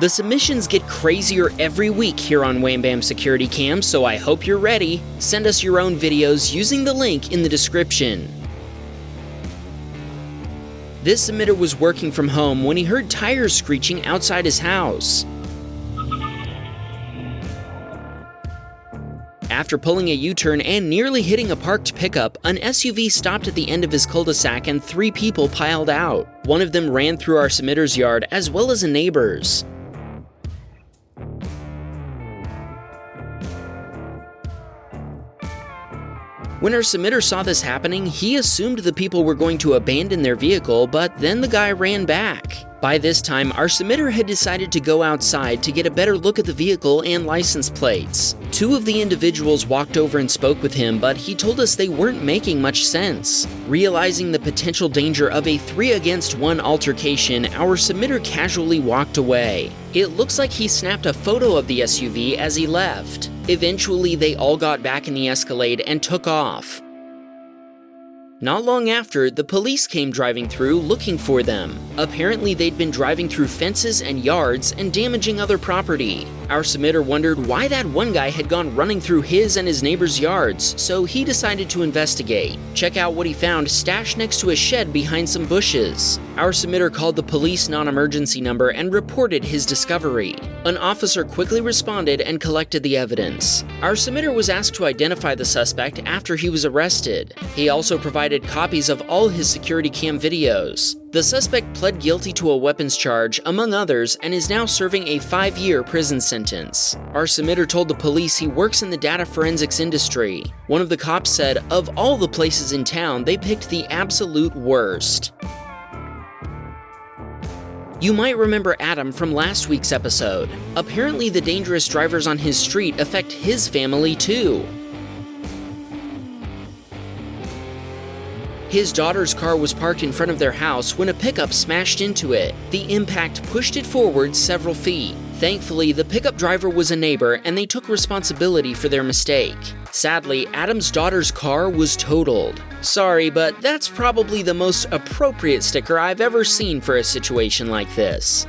The submissions get crazier every week here on Wham Bam Security Cam, so I hope you're ready. Send us your own videos using the link in the description. This submitter was working from home when he heard tires screeching outside his house. After pulling a U-turn and nearly hitting a parked pickup, an SUV stopped at the end of his cul-de-sac and 3 people piled out. One of them ran through our submitter's yard as well as a neighbor's. When our submitter saw this happening, he assumed the people were going to abandon their vehicle, but then the guy ran back. By this time, our submitter had decided to go outside to get a better look at the vehicle and license plates. 2 of the individuals walked over and spoke with him, but he told us they weren't making much sense. Realizing the potential danger of a 3-against-1 altercation, our submitter casually walked away. It looks like he snapped a photo of the SUV as he left. Eventually, they all got back in the Escalade and took off. Not long after, the police came driving through looking for them. Apparently, they'd been driving through fences and yards and damaging other property. Our submitter wondered why that one guy had gone running through his and his neighbor's yards, so he decided to investigate. Check out what he found stashed next to a shed behind some bushes. Our submitter called the police non-emergency number and reported his discovery. An officer quickly responded and collected the evidence. Our submitter was asked to identify the suspect after he was arrested. He also provided copies of all his security cam videos. The suspect pled guilty to a weapons charge, among others, and is now serving a 5-year prison sentence. Our submitter told the police he works in the data forensics industry. One of the cops said, of all the places in town, they picked the absolute worst. You might remember Adam from last week's episode. Apparently, the dangerous drivers on his street affect his family too. His daughter's car was parked in front of their house when a pickup smashed into it. The impact pushed it forward several feet. Thankfully, the pickup driver was a neighbor and they took responsibility for their mistake. Sadly, Adam's daughter's car was totaled. Sorry, but that's probably the most appropriate sticker I've ever seen for a situation like this.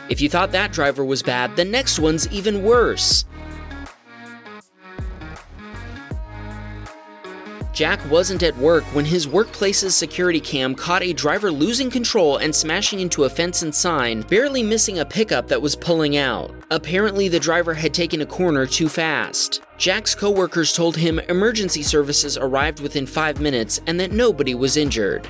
If you thought that driver was bad, the next one's even worse. Jack wasn't at work when his workplace's security cam caught a driver losing control and smashing into a fence and sign, barely missing a pickup that was pulling out. Apparently, the driver had taken a corner too fast. Jack's coworkers told him emergency services arrived within 5 minutes and that nobody was injured.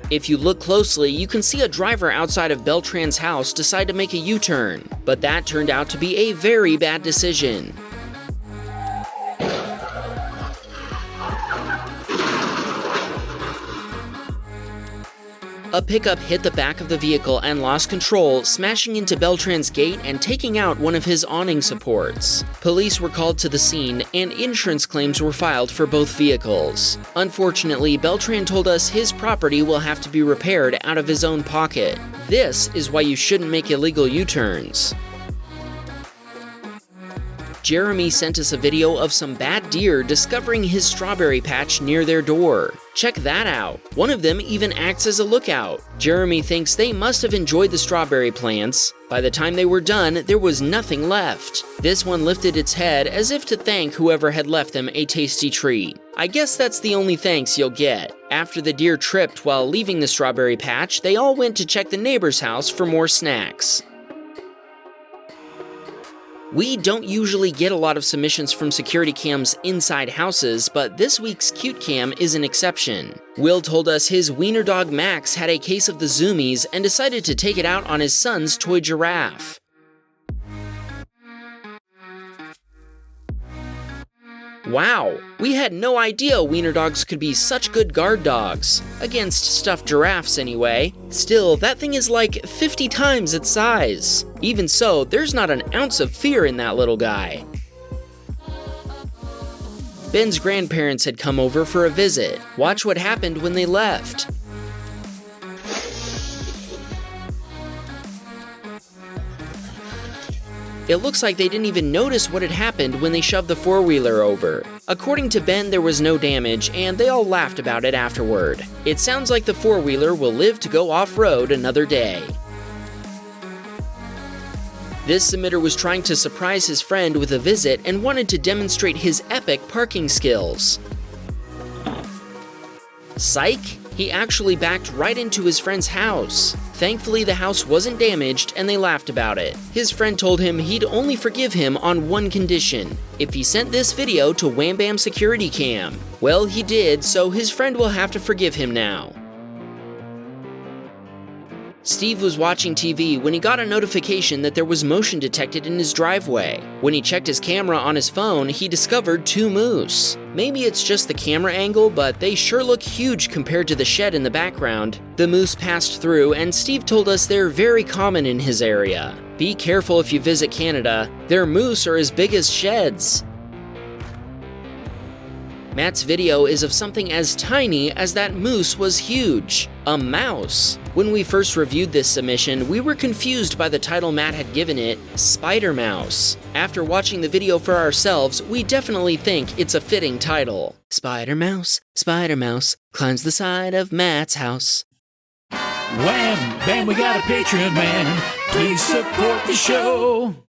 If you look closely, you can see a driver outside of Beltran's house decide to make a U-turn, but that turned out to be a very bad decision. A pickup hit the back of the vehicle and lost control, smashing into Beltran's gate and taking out one of his awning supports. Police were called to the scene, and insurance claims were filed for both vehicles. Unfortunately, Beltran told us his property will have to be repaired out of his own pocket. This is why you shouldn't make illegal U-turns. Jeremy sent us a video of some bad deer discovering his strawberry patch near their door. Check that out. One of them even acts as a lookout. Jeremy thinks they must have enjoyed the strawberry plants. By the time they were done, there was nothing left. This one lifted its head as if to thank whoever had left them a tasty treat. I guess that's the only thanks you'll get. After the deer tripped while leaving the strawberry patch, they all went to check the neighbor's house for more snacks. We don't usually get a lot of submissions from security cams inside houses, but this week's Cute Cam is an exception. Will told us his wiener dog Max had a case of the zoomies and decided to take it out on his son's toy giraffe. Wow, we had no idea wiener dogs could be such good guard dogs. Against stuffed giraffes anyway. Still, that thing is like 50 times its size. Even so, there's not an ounce of fear in that little guy. Ben's grandparents had come over for a visit. Watch what happened when they left. It looks like they didn't even notice what had happened when they shoved the four-wheeler over. According to Ben, there was no damage, and they all laughed about it afterward. It sounds like the four-wheeler will live to go off-road another day. This submitter was trying to surprise his friend with a visit and wanted to demonstrate his epic parking skills. Psych! He actually backed right into his friend's house. Thankfully, the house wasn't damaged and they laughed about it. His friend told him he'd only forgive him on one condition: if he sent this video to Wham Bam Securitycam. Well, he did, so his friend will have to forgive him now. Steve was watching TV when he got a notification that there was motion detected in his driveway. When he checked his camera on his phone, he discovered 2 moose. Maybe it's just the camera angle, but they sure look huge compared to the shed in the background. The moose passed through, and Steve told us they're very common in his area. Be careful if you visit Canada. Their moose are as big as sheds. Matt's video is of something as tiny as that moose was huge: a mouse. When we first reviewed this submission, we were confused by the title Matt had given it, Spider Mouse. After watching the video for ourselves, we definitely think it's a fitting title. Spider Mouse, climbs the side of Matt's house. Wham, bam, we got a Patreon, man. Please support the show.